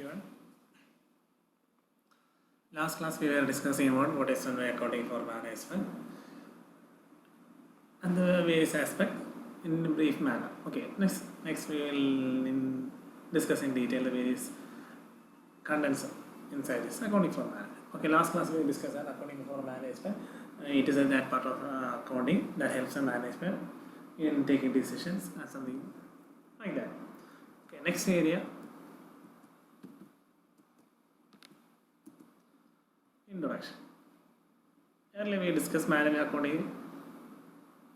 everyone. Last class we were discussing about what is accounting for management and the various aspects in a brief manner. Okay, next we will discuss in detail the various contents inside this accounting for management. Okay, last class we discussed that accounting for management. It is that part of accounting that helps the management in taking decisions and something like that. Okay, next area. Introduction. Earlier we discussed management accounting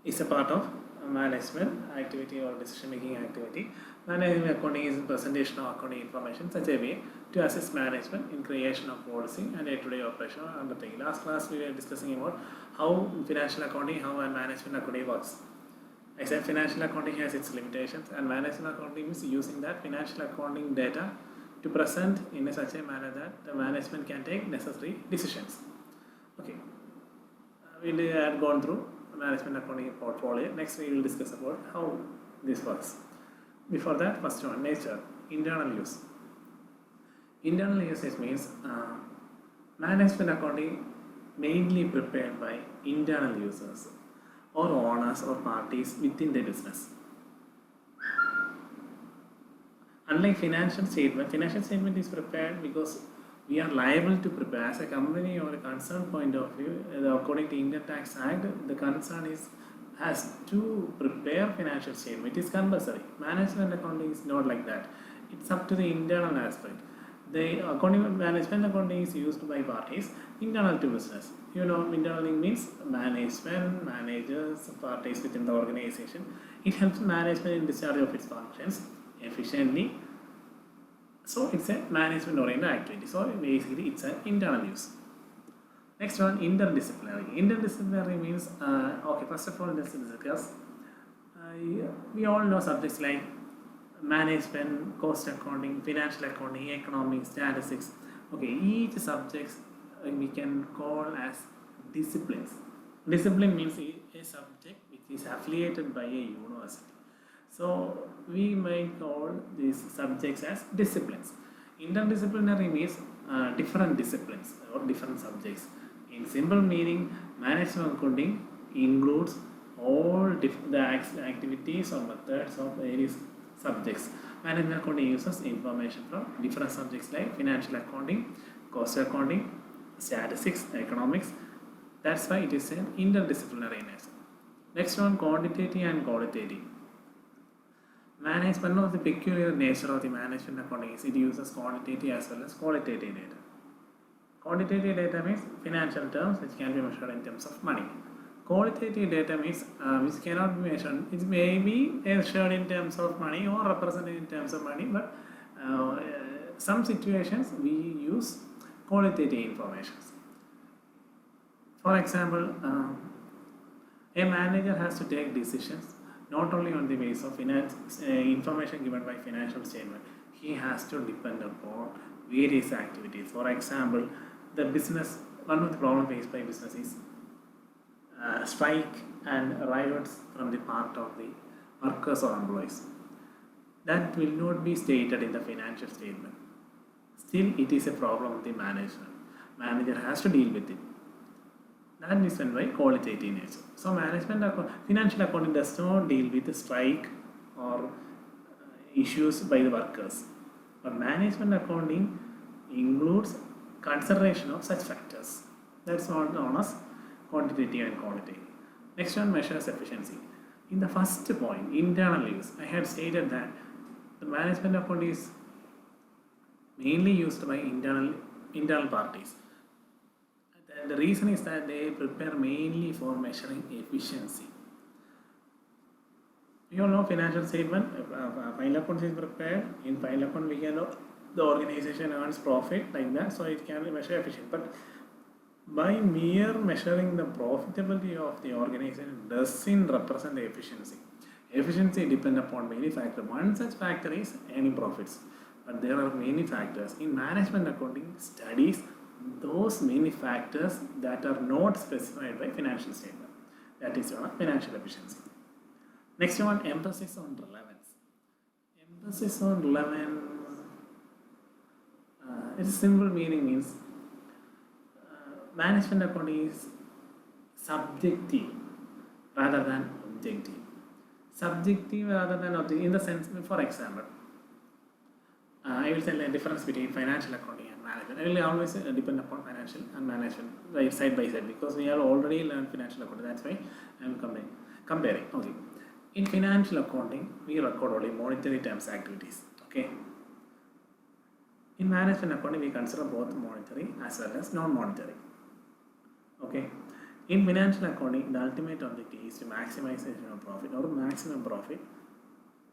is a part of management activity or decision making activity. Management accounting is presentation of accounting information such a way to assist management in creation of policy and day-to-day operational undertaking. Last class we were discussing about how financial accounting, how management accounting works. I said financial accounting has its limitations and management accounting is using that financial accounting data to present in such a manner that the management can take necessary decisions. Okay, we had gone through management accounting portfolio. Next we will discuss about how this works. Before that, first one, nature, internal use. Internal usage means management accounting mainly prepared by internal users or owners or parties within the business. Unlike financial statement is prepared because we are liable to prepare as a company or a concerned point of view. According to Income Tax Act, the concern has to prepare financial statement. It is compulsory. Management accounting is not like that. It's up to the internal aspect. The management accounting is used by parties internal to business. You know, internal means management, managers, parties within the organization. It helps management in discharge of its functions efficiently. So it's a management oriented activity. So basically it's an internal use. Next one, interdisciplinary. Interdisciplinary means, okay, first of all, let's discuss. We all know subjects like management, cost accounting, financial accounting, economics, statistics. Okay, each subject we can call as disciplines. Discipline means a subject which is affiliated by a university. So we may call these subjects as disciplines. Interdisciplinary means different disciplines or different subjects. In simple meaning, management accounting includes all the activities or methods of various subjects. Management accounting uses information from different subjects like financial accounting, cost accounting, statistics, economics. That's why it is an interdisciplinary nature. Next one, quantitative and qualitative. One of the peculiar nature of the management accounting is it uses quantitative as well as qualitative data. Quantitative data means financial terms which can be measured in terms of money. Qualitative data means which cannot be measured. It may be measured in terms of money or represented in terms of money, but some situations we use qualitative information. For example, a manager has to take decisions not only on the basis of information given by financial statement. He has to depend upon various activities. For example, the business, one of the problems faced by business is strike and riots from the part of the workers or employees. That will not be stated in the financial statement. Still, it is a problem of the management. Manager has to deal with it. That is why qualitative nature. So financial accounting does not deal with the strike or issues by the workers. But management accounting includes consideration of such factors. That's what known as quantitative and qualitative. Next one, measures efficiency. In the first point, internal use, I had stated that the management accounting is mainly used by internal parties. The reason is that they prepare mainly for measuring efficiency. We all know financial statement, final account is prepared. In final account, we can know the organization earns profit like that, so it can be measured efficient. But by mere measuring the profitability of the organization doesn't represent the efficiency. Efficiency depends upon many factors. One such factor is earning profits. But there are many factors. In management accounting studies, those many factors that are not specified by financial statement. That is your financial efficiency. Next one, emphasis on relevance. Emphasis on relevance Its simple meaning means management accounting is subjective rather than objective. Subjective rather than objective in the sense, for example, I will tell a difference between financial accounting and management. I will always depend upon financial and management right side by side because we have already learned financial accounting. That's why I am comparing. Okay. In financial accounting, we record only monetary terms activities. Okay. In management accounting, we consider both monetary as well as non-monetary. Okay. In financial accounting, the ultimate objective is to maximization of profit or maximum profit.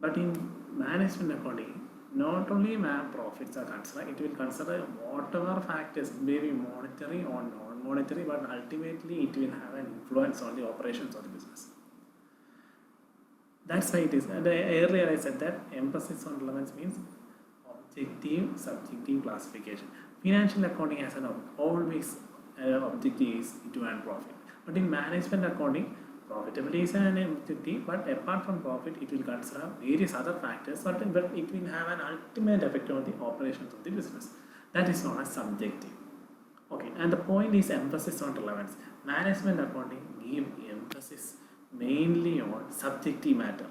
But in management accounting, not only profits are considered, it will consider whatever factors may be monetary or non-monetary, but ultimately it will have an influence on the operations of the business. That's why it is. Earlier I said that emphasis on relevance means objective, subjective classification. Financial accounting has an always objective is to earn profit. But in management accounting, profitability is an objective, but apart from profit, it will consider various other factors, but it will have an ultimate effect on the operations of the business. That is known as subjective. Okay, and the point is emphasis on relevance. Management accounting give emphasis mainly on subjective matter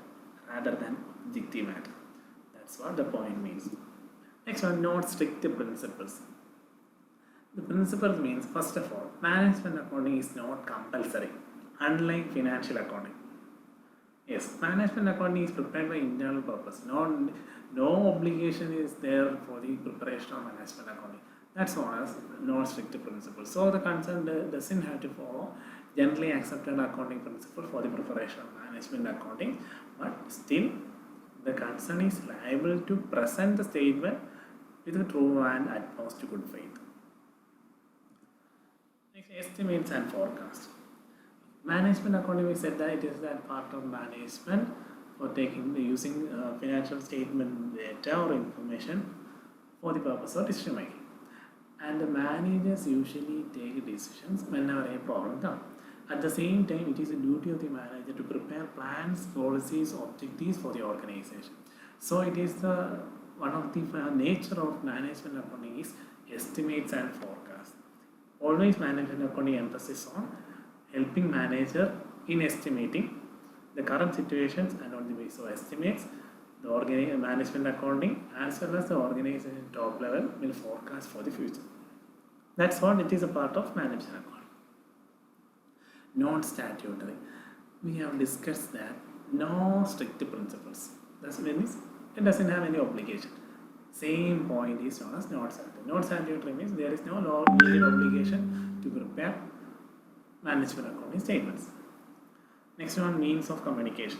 rather than objective matter. That's what the point means. Next one, not strict principles. The principle means, first of all, management accounting is not compulsory, unlike financial accounting. Yes, management accounting is prepared by internal purpose. No obligation is there for the preparation of management accounting. That's known as non-strict principle. So the concern doesn't have to follow generally accepted accounting principle for the preparation of management accounting, but still the concern is liable to present the statement with a true and utmost good faith. Next, estimates and forecast. Management accounting, we said that it is that part of management for using financial statement data or information for the purpose of decision making. And the managers usually take decisions whenever a problem comes. At the same time, it is a duty of the manager to prepare plans, policies, objectives for the organization. So it is one of the nature of management accounting is estimates and forecasts. Always management accounting emphasis on helping manager in estimating the current situations, and on the basis of estimates, the management accounting as well as the organization top level will forecast for the future. That's what it is a part of management accounting. Non-statutory. We have discussed that no strict principles. That means it doesn't have any obligation. Same point is known as non-statutory. Non-statutory means there is no legal obligation to prepare management accounting statements. Next one, means of communication.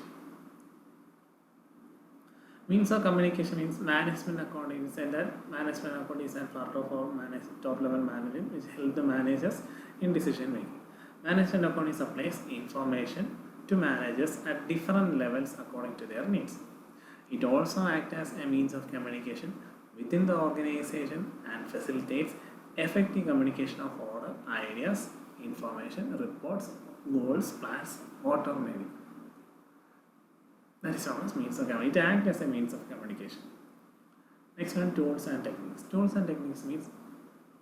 Means of communication means management accounting. Said that management accounting is a part of our top level management which help the managers in decision making. Management accounting supplies information to managers at different levels according to their needs. It also acts as a means of communication within the organization and facilitates effective communication of order, ideas, information, reports, goals, plans, whatever may be. That is known as means of communication. It acts as a means of communication. Next one, tools and techniques. Tools and techniques means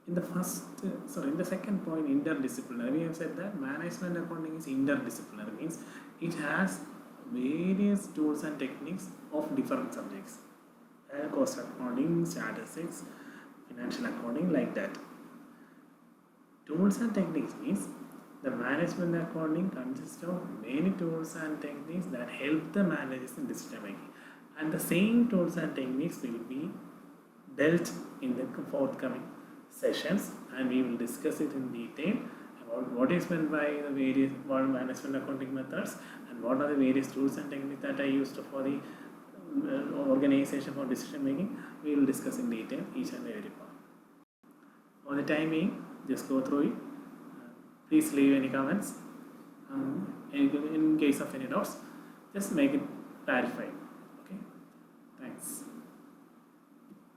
in the second point, interdisciplinary. We have said that management accounting is interdisciplinary, means it has various tools and techniques of different subjects. Cost accounting, statistics, financial accounting, like that. Tools and techniques means the management accounting consists of many tools and techniques that help the managers in decision making. And the same tools and techniques will be dealt in the forthcoming sessions, and we will discuss it in detail about what is meant by the various management accounting methods and what are the various tools and techniques that are used for the organization for decision making. We will discuss in detail each and every part. For the time being, just go through it. Please leave any comments. In case of any doubts, just make it clarified. Okay, thanks.